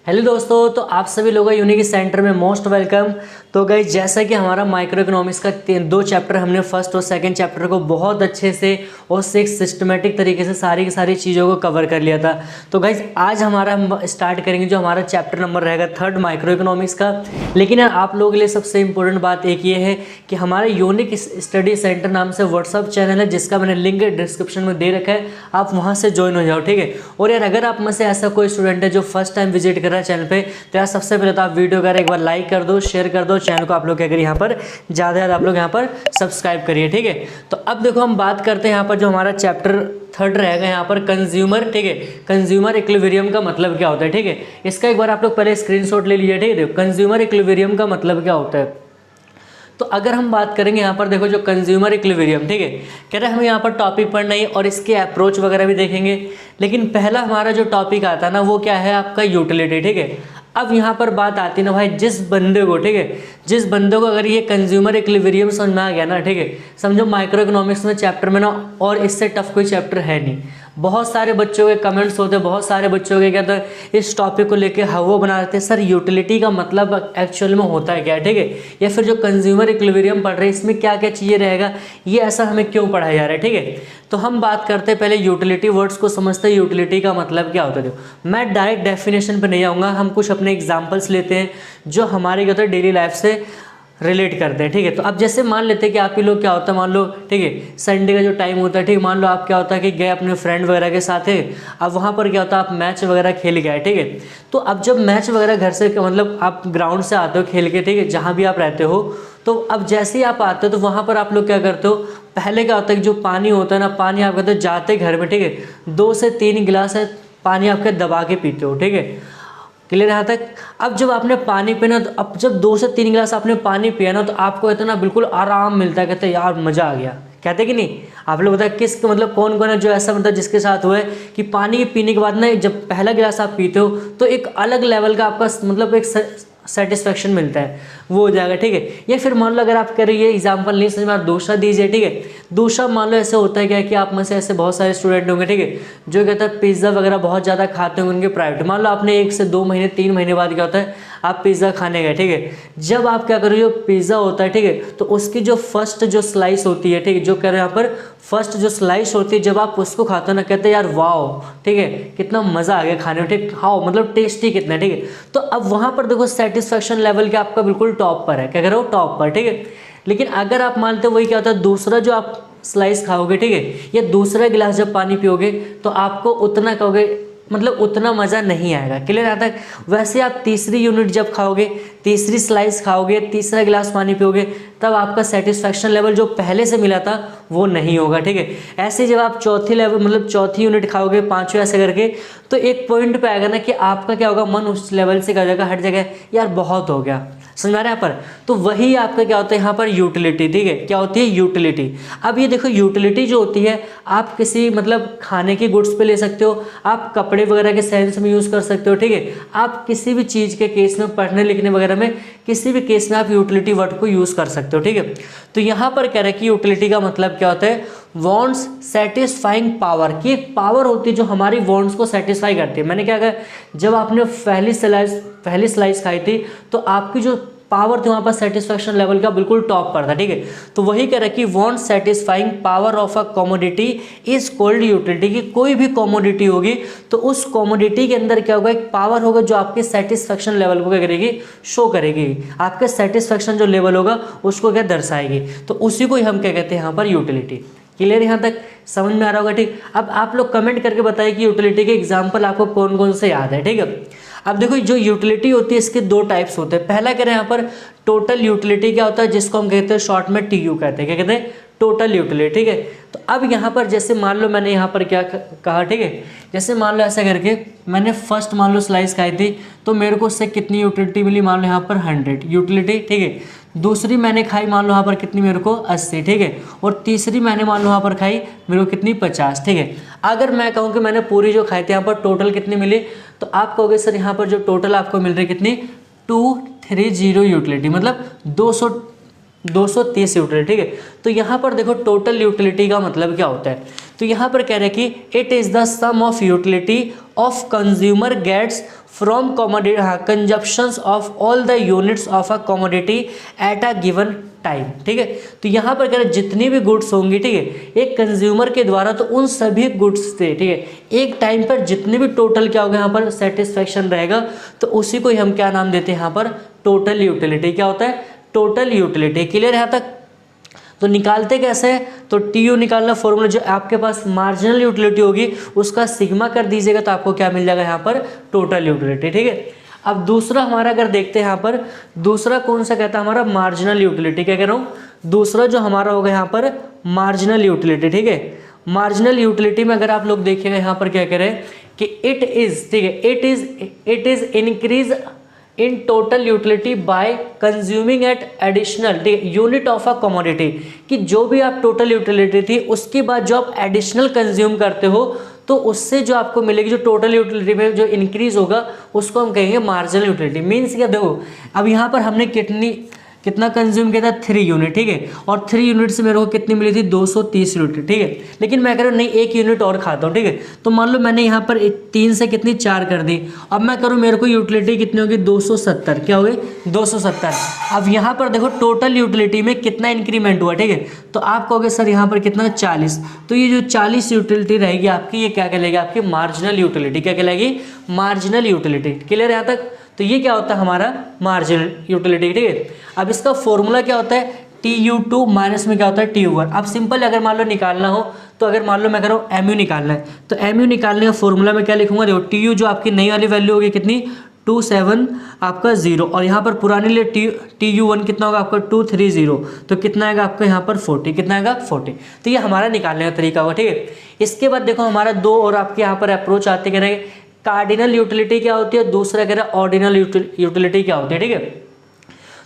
Hello दोस्तों, तो आप सभी लोगों का यूनिक सेंटर में मोस्ट वेलकम। तो गाइस, जैसा कि हमारा माइक्रो इकोनॉमिक्स का दो चैप्टर हमने फर्स्ट और सेकंड चैप्टर को बहुत अच्छे से और सिस्टमेटिक तरीके से सारी की सारी चीज़ों को कवर कर लिया था। तो गाइस, आज हम स्टार्ट करेंगे जो हमारा चैप्टर नंबर रहेगा थर्ड माइक्रो इकोनॉमिक्स का। लेकिन आप लोगों के लिए सबसे इंपॉर्टेंट बात एक ये है कि हमारा यूनिक स्टडी सेंटर नाम से व्हाट्सअप चैनल है, जिसका मैंने लिंक डिस्क्रिप्शन में दे रखा है, आप वहाँ से ज्वाइन हो जाओ, ठीक है। और यार, अगर आप में से ऐसा कोई स्टूडेंट है जो फर्स्ट टाइम विजिट कर रहा है चैनल पे, तो यार सबसे पहले तो आप वीडियो का एक बार लाइक कर दो, शेयर कर दो, चैनल को आप लोग क्या करिए यहाँ पर ज़्यादा से ज़्यादा आप लोग यहाँ पर सब्सक्राइब करिए, ठीक है। तो अब देखो हम बात करते हैं यहाँ पर जो हमारा चैप्टर थर्ड रहेगा यहाँ पर कंज्यूमर, ठीक है। कंज्यूमर इक्विलिब्रियम का मतलब क्या होता है, ठीक है। इसका एक बार आप लोग पहले स्क्रीनशॉट ले लीजिए, ठीक है। देखो कंज्यूमर इक्विलिब्रियम का मतलब क्या होता है। तो अगर हम बात करेंगे यहाँ पर देखो जो कंज्यूमर इक्विलिब्रियम, ठीक है, कह रहे हैं हम यहाँ पर टॉपिक पढ़ना ही और इसके अप्रोच वगैरह भी देखेंगे। लेकिन पहला हमारा जो टॉपिक आता है ना, वो क्या है आपका यूटिलिटी, ठीक है। अब यहाँ पर बात आती है ना भाई, जिस बंदे को, ठीक है, जिस बंदे को अगर ये कंज्यूमर इक्विलिब्रियम समझ में आ गया ना, ठीक है, समझो माइक्रो इकोनॉमिक्स में चैप्टर में ना और इससे टफ कोई चैप्टर है नहीं। बहुत सारे बच्चों के कमेंट्स होते हैं, बहुत सारे बच्चों के क्या था इस टॉपिक को लेके हवा बना देते हैं, सर यूटिलिटी का मतलब एक्चुअल में होता है क्या, ठीक है, या फिर जो कंज्यूमर इक्विलिब्रियम पढ़ रहे हैं इसमें क्या क्या चीज़ें रहेगा, ये ऐसा हमें क्यों पढ़ाया जा रहा है, ठीक है। तो हम बात करते हैं पहले यूटिलिटी वर्ड्स को समझते हैं, यूटिलिटी का मतलब क्या होता है। मैं डायरेक्ट डेफिनेशन पे नहीं आऊँगा, हम कुछ अपने एग्जाम्पल्स लेते हैं जो हमारे क्या होता है डेली लाइफ से रिलेट करते हैं, ठीक है। तो अब जैसे मान लेते हैं कि आप ही लोग क्या होता है, मान लो, ठीक है, संडे का जो टाइम होता है, ठीक है, मान लो आप क्या होता है कि गए अपने फ्रेंड वगैरह के साथ है, अब वहाँ पर क्या होता है आप मैच वगैरह खेल गए, ठीक है। तो अब जब मैच वगैरह घर से मतलब आप ग्राउंड से आते हो खेल के, ठीक है, जहाँ भी आप रहते हो, तो अब जैसे ही आप आते हो तो वहाँ पर आप लोग क्या करते हो, पहले क्या होता है कि जो पानी होता है ना, पानी आप कहते हो जाते घर में, ठीक है, 2 से 3 गिलास है पानी आपके दबा के पीते हो, ठीक है। क्लियर यहाँ तक। अब जब आपने पानी पिया ना, तो अब जब 2 से 3 गिलास आपने पानी पिया ना, तो आपको इतना बिल्कुल आराम मिलता है, कहते हैं यार मज़ा आ गया, कहते कि नहीं। आप लोग बताए किस मतलब कौन कौन है जो ऐसा मतलब जिसके साथ हुआ है कि पानी पीने के बाद ना जब पहला गिलास आप पीते हो तो एक अलग लेवल का आपका मतलब एक सेटिस्फेक्शन मिलता है, वो हो जाएगा, ठीक है। या फिर मान लो अगर आप कह रहे हो ये एग्जाम्पल नहीं समझ में, आप दूसरा दीजिए, ठीक है। दूसरा मान लो ऐसे होता है क्या कि आप में से ऐसे बहुत सारे स्टूडेंट होंगे, ठीक है, जो कहता है पिज़्ज़ा वगैरह बहुत ज़्यादा खाते होंगे उनके प्राइवेट। मान लो आपने 1 से 2 महीने 3 महीने बाद क्या होता है आप पिज़्ज़ा खाने गए, ठीक है। जब आप क्या करो जो पिज़्ज़ा होता है, ठीक है, तो उसकी जो फर्स्ट जो स्लाइस होती है, ठीक है, जो कह रहे हैं यहाँ पर फर्स्ट जो स्लाइस होती है, जब आप उसको खाते हो ना, कहते हैं यार वाओ, ठीक है, कितना मज़ा आ गया खाने में, ठीक, हाँ मतलब टेस्टी कितना, ठीक है। तो अब वहाँ पर देखो सेटिस्फेक्शन लेवल क्या आपका बिल्कुल टॉप पर है, क्या कह रहे हो टॉप पर, ठीक है। लेकिन अगर आप मानते हो वही क्या होता है दूसरा जो आप स्लाइस खाओगे, ठीक है, या दूसरा गिलास जब पानी पियोगे तो आपको उतना कहोगे मतलब उतना मज़ा नहीं आएगा। क्लियर आता है। वैसे आप तीसरी यूनिट जब खाओगे, तीसरी स्लाइस खाओगे, तीसरा गिलास पानी पियोगे, तब आपका सेटिस्फेक्शन लेवल जो पहले से मिला था वो नहीं होगा, ठीक है। ऐसे जब आप चौथी लेवल मतलब चौथी यूनिट खाओगे, पाँचवें ऐसे करके, तो एक पॉइंट पे आएगा ना कि आपका क्या होगा, मन उस लेवल से क्या जगह हट जाएगा, यार बहुत हो गया, समझ आ रहा है यहाँ पर। तो वही आपका क्या होता है यहाँ पर यूटिलिटी, ठीक है, क्या होती है यूटिलिटी। अब ये देखो यूटिलिटी जो होती है आप किसी मतलब खाने की गुड्स पे ले सकते हो, आप कपड़े वगैरह के सेंस में यूज़ कर सकते हो, ठीक है, आप किसी भी चीज़ के केस में पढ़ने लिखने वगैरह में किसी भी केस में आप यूटिलिटी वर्ड को यूज़ कर सकते हो, ठीक है। तो यहाँ पर कह रहे हैं कि यूटिलिटी का मतलब क्या होता है, वॉन्ट्स सेटिस्फाइंग पावर, की एक पावर होती है जो हमारी वॉन्ट्स को सेटिस्फाई करती है। मैंने क्या कहा, जब आपने पहली स्लाइस खाई थी तो आपकी जो पावर थी वहाँ पर सेटिस्फेक्शन लेवल का बिल्कुल टॉप पर था, ठीक है। तो वही कह रहा है कि want satisfying power of a commodity is called utility, की कोई भी कमोडिटी होगी तो उस कमोडिटी के अंदर क्या होगा, एक पावर होगा जो आपके सेटिस्फेक्शन लेवल को क्या करेगी, शो करेगी, आपके सेटिस्फेक्शन जो लेवल होगा उसको क्या दर्शाएगी। तो उसी को ही हम क्या कहते हैं यहाँ पर यूटिलिटी। क्लियर यहाँ तक समझ में आ रहा होगा, ठीक। अब आप लोग कमेंट करके बताइए कि यूटिलिटी के एग्जाम्पल आपको कौन कौन से याद है, ठीक है। अब देखो जो यूटिलिटी होती है इसके 2 टाइप्स होते हैं। पहला कह रहे हैं यहाँ पर टोटल यूटिलिटी क्या होता है, जिसको हम कहते हैं शॉर्ट में TU कहते हैं, क्या कहते हैं टोटल यूटिलिटी, ठीक है। तो अब यहाँ पर जैसे मान लो मैंने यहाँ पर क्या कहा, ठीक है, जैसे मान लो ऐसा करके मैंने फर्स्ट मान लो स्लाइस खाई थी तो मेरे को उससे कितनी यूटिलिटी मिली, मान लो यहाँ पर 100 यूटिलिटी, ठीक है। दूसरी मैंने खाई मान लो यहाँ पर कितनी, मेरे को 80, ठीक है। और तीसरी मैंने मान लो यहाँ पर खाई मेरे को कितनी 50, ठीक है। अगर मैं कहूँ कि मैंने पूरी जो खाई थी यहाँ पर टोटल कितनी मिली, तो आप कहोगे सर यहाँ पर जो टोटल आपको मिल रही है कितनी 230 यूटिलिटी, मतलब 230 यूटिलिटी, ठीक है। तो यहाँ पर देखो टोटल यूटिलिटी का मतलब क्या होता है, तो यहाँ पर कह रहे हैं कि it is the sum of utility of consumer gets from commodity, हाँ, consumptions of all the units of a commodity at a given time, ठीक है। तो यहाँ पर कह रहे जितनी भी गुड्स होंगी, ठीक है, एक कंज्यूमर के द्वारा, तो उन सभी गुड्स से, ठीक है, एक टाइम पर जितने भी टोटल क्या होगा यहाँ पर सेटिस्फेक्शन रहेगा, तो उसी को हम क्या नाम देते हैं यहाँ पर, टोटल यूटिलिटी। क्या होता है, टोटल यूटिलिटी। क्लियर यहाँ तक। तो निकालते कैसे हैं, तो टी यू निकालना फॉर्मूला, जो आपके पास मार्जिनल यूटिलिटी होगी उसका सिग्मा कर दीजिएगा, तो आपको क्या मिल जाएगा यहाँ पर, टोटल यूटिलिटी, ठीक है। अब दूसरा हमारा अगर देखते हैं यहाँ पर, दूसरा कौन सा कहता है हमारा, मार्जिनल यूटिलिटी। क्या कह रहा हूँ, दूसरा जो हमारा होगा यहाँ पर मार्जिनल यूटिलिटी, ठीक है। मार्जिनल यूटिलिटी में अगर आप लोग देखिएगा यहाँ पर क्या कह रहे हैं कि इट इज, ठीक है, it is increase in total utility by consuming at additional unit of a commodity, कि जो भी आप टोटल यूटिलिटी थी उसके बाद जो आप एडिशनल कंज्यूम करते हो, तो उससे जो आपको मिलेगी, जो टोटल यूटिलिटी में जो इंक्रीज होगा उसको हम कहेंगे मार्जिनल यूटिलिटी। मीन्स क्या, देखो अब यहाँ पर हमने कितना कंज्यूम किया था, 3 यूनिट, ठीक है, और 3 यूनिट से मेरे को कितनी मिली थी, 230 यूनिट, ठीक है। लेकिन मैं कह रहा हूँ नहीं, 1 यूनिट और खाता हूँ, ठीक है। तो मान लो मैंने यहाँ पर 3 से कितनी 4 कर दी। अब मैं करूँ, मेरे को यूटिलिटी कितनी होगी, 270। क्या होगी, 270। अब यहाँ पर देखो टोटल यूटिलिटी में कितना इंक्रीमेंट हुआ, ठीक है। तो आप कहोगे सर यहाँ पर कितना, 40। तो ये जो 40 यूटिलिटी रहेगी आपकी, ये क्या कहलाएगी, आपकी मार्जिनल यूटिलिटी। क्या कहलाएगी, मार्जिनल यूटिलिटी। क्लियर यहाँ तक। तो ये क्या होता है हमारा मार्जिनल यूटिलिटी, ठीक है। अब इसका फॉर्मूला क्या होता है, TU2 माइनस में क्या होता है, TU1। अब सिंपल अगर मान लो निकालना हो, तो अगर मान लो मैं कह रहा हूँ MU निकालना है, तो MU निकालने का फॉर्मूला में क्या लिखूंगा, देखो TU जो आपकी नई वाली वैल्यू होगी कितनी, 27 आपका 0, और यहाँ पर पुराने लिए TU1 कितना होगा आपका 230, तो कितना आएगा आपका यहाँ पर 40। कितना आएगा, 40। तो ये हमारा निकालने का तरीका होगा, ठीक है। इसके बाद देखो हमारा 2 और आपके यहाँ पर अप्रोच आते कह रहे हैं, कार्डिनल यूटिलिटी क्या होती है, दूसरा कह रहा है ऑर्डिनल यूटिलिटी क्या होती है, ठीक है।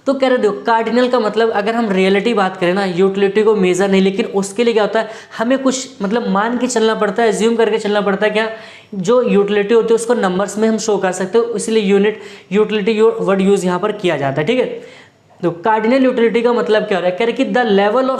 तो कह रहे देखो कार्डिनल का मतलब, अगर हम रियलिटी बात करें ना, यूटिलिटी को मेजर नहीं, लेकिन उसके लिए क्या होता है, हमें कुछ मतलब मान के चलना पड़ता है, एज्यूम करके चलना पड़ता है, क्या जो यूटिलिटी होती है उसको नंबर्स में हम शो कर सकते हो, इसलिए यूटिलिटी वर्ड यूज यहाँ पर किया जाता है, ठीक है। तो कार्डिनल यूटिलिटी का मतलब क्या हो रहा है, कह रहे कि the level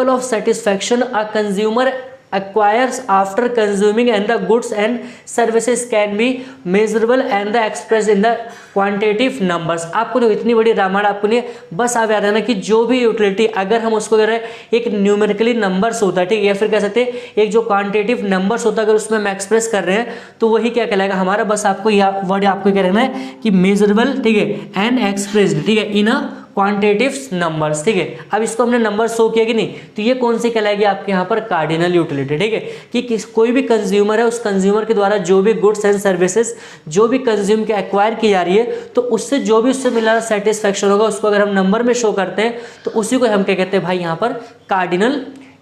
of satisfaction a consumer acquires after consuming and the goods and services can be measurable and the expressed in the quantitative numbers। आपको तो इतनी बड़ी रामायण आपको नहीं, बस आप याद रखना कि जो भी यूटिलिटी अगर हम उसको कह रहे हैं एक न्यूमेरिकली नंबर्स होता है, ठीक है, या फिर कह सकते हैं एक जो क्वांटिटेटिव नंबर्स होता है, अगर उसमें हम एक्सप्रेस कर रहे हैं तो वही क्या कहलाएगा हमारा, बस आपको यह वर्ड आपको क्या रहना है कि मेजरेबल, ठीक है, एंड एक्सप्रेस्ड, ठीक है, इन अ क्वांटिटेटिव नंबर्स, ठीक है। अब इसको हमने नंबर शो किया कि नहीं, तो ये कौन सी कहलाएगी आपके यहाँ पर कार्डिनल यूटिलिटी, ठीक है, कि कोई भी कंज्यूमर है, उस कंज्यूमर के द्वारा जो भी गुड्स एंड सर्विसेज जो भी कंज्यूम के एक्वायर की जा रही है, तो उससे जो भी उससे मिला सेटिस्फेक्शन होगा, उसको अगर हम नंबर में शो करते हैं तो उसी को हम क्या कहते हैं भाई यहाँ पर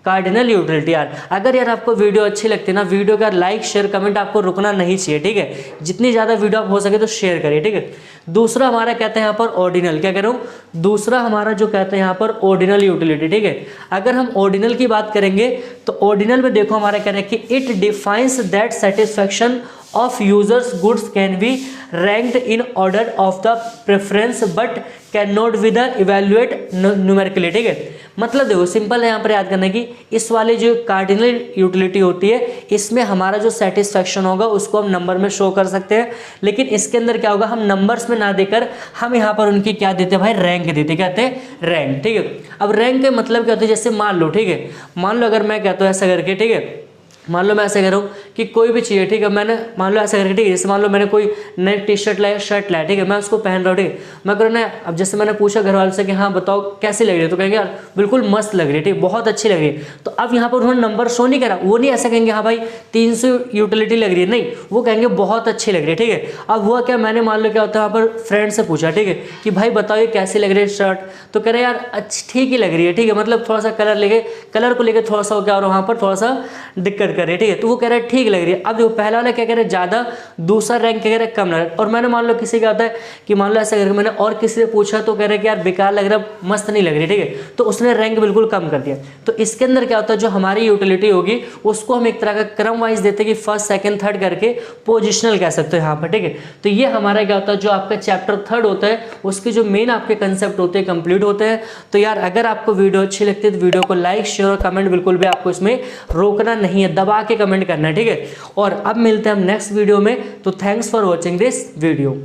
कार्डिनल यूटिलिटी। यार अगर यार आपको वीडियो अच्छी लगती है ना, वीडियो का लाइक शेयर कमेंट आपको रुकना नहीं चाहिए, ठीक है, जितनी ज़्यादा वीडियो आप हो सके तो शेयर करिए, ठीक है। दूसरा हमारा कहते हैं यहाँ पर ऑर्डिनल, क्या कह रहा हूँ, दूसरा हमारा जो कहते हैं यहाँ पर ऑर्डिनल यूटिलिटी, ठीक है। अगर हम ऑर्डिनल की बात करेंगे तो ऑर्डिनल में देखो हमारा कह रहे हैं कि it defines that satisfaction of users goods can be ranked in order of the preference but cannot be the evaluate numerically, ठीक है। मतलब देखो सिंपल है यहाँ पर याद करना कि इस वाले जो कार्डिनल यूटिलिटी होती है, इसमें हमारा जो सेटिस्फैक्शन होगा उसको हम नंबर में शो कर सकते हैं, लेकिन इसके अंदर क्या होगा, हम नंबर्स में ना देकर हम यहाँ पर उनकी क्या देते हैं भाई, रैंक देते, कहते हैं रैंक, ठीक है। अब रैंक का मतलब क्या होता है, जैसे मान लो, ठीक है, मान लो अगर मैं कहता हूँ ऐसा करके, ठीक है, मान लो मैं ऐसे कह रहा हूँ कि कोई भी चीज़, ठीक है, मैंने मान लो ऐसा करके, ठीक है, जैसे मान लो मैंने कोई नई टी शर्ट लाया, शर्ट लाया, ठीक है, मैं उसको पहन रहा हूँ, ठीक है, मैं करूँ ना, अब जैसे मैंने पूछा घर वाले से कि हाँ बताओ कैसी लग रही है, तो कहेंगे यार बिल्कुल मस्त लग रही है, ठीक है, बहुत अच्छी लग रही है। तो अब यहाँ पर उन्होंने नंबर शो नहीं करा, वो नहीं ऐसा कहेंगे हाँ भाई 300 यूटिलिटी लग रही है, नहीं, वो कहेंगे बहुत अच्छी लग रही है, ठीक है। अब हुआ क्या, मैंने मान लो क्या होता है वहाँ पर फ्रेंड से पूछा, ठीक है, कि भाई बताओ ये कैसी लग रही है शर्ट, तो कह रहे यार अच्छी ठीक ही लग रही है, ठीक है, मतलब थोड़ा सा कलर को लेकर थोड़ा सा क्या, और वहाँ पर थोड़ा सा दिक्कत कर रही है, ठीक है, तो वो कह रहे हैं ठीक लग रही है। अब जो पहला वाला क्या कह रहे हैं ज़्यादा, दूसरा रैंक क्या कह रहे हैं कम लग रहा है। और मैंने मान लो किसी का होता है कि मान लो ऐसा करके मैंने और किसी से पूछा तो कह रहे हैं कि यार बेकार लग रहा है, मस्त नहीं लग रही, ठीक है, तो उसने रैंक बिल्कुल कम कर दिया। तो इसके अंदर क्या होता है, जो हमारी यूटिलिटी होगी उसको हम एक तरह का क्रम वाइज देते हैं कि फर्स्ट सेकंड थर्ड करके पोजिशनल कह सकते हो यहाँ पर, ठीक है। तो ये हमारा क्या होता है, जो आपका चैप्टर 3 होता है उसके जो मेन आपके कंसेप्ट होते हैं कंप्लीट होते हैं। तो यार अगर आपको वीडियो अच्छी लगती है तो वीडियो को लाइक शेयर और कमेंट बिल्कुल भी आपको इसमें रोकना नहीं है। दबा के कमेंट करना है, ठीक है। और अब मिलते हैं हम नेक्स्ट वीडियो में। तो thanks for watching this video.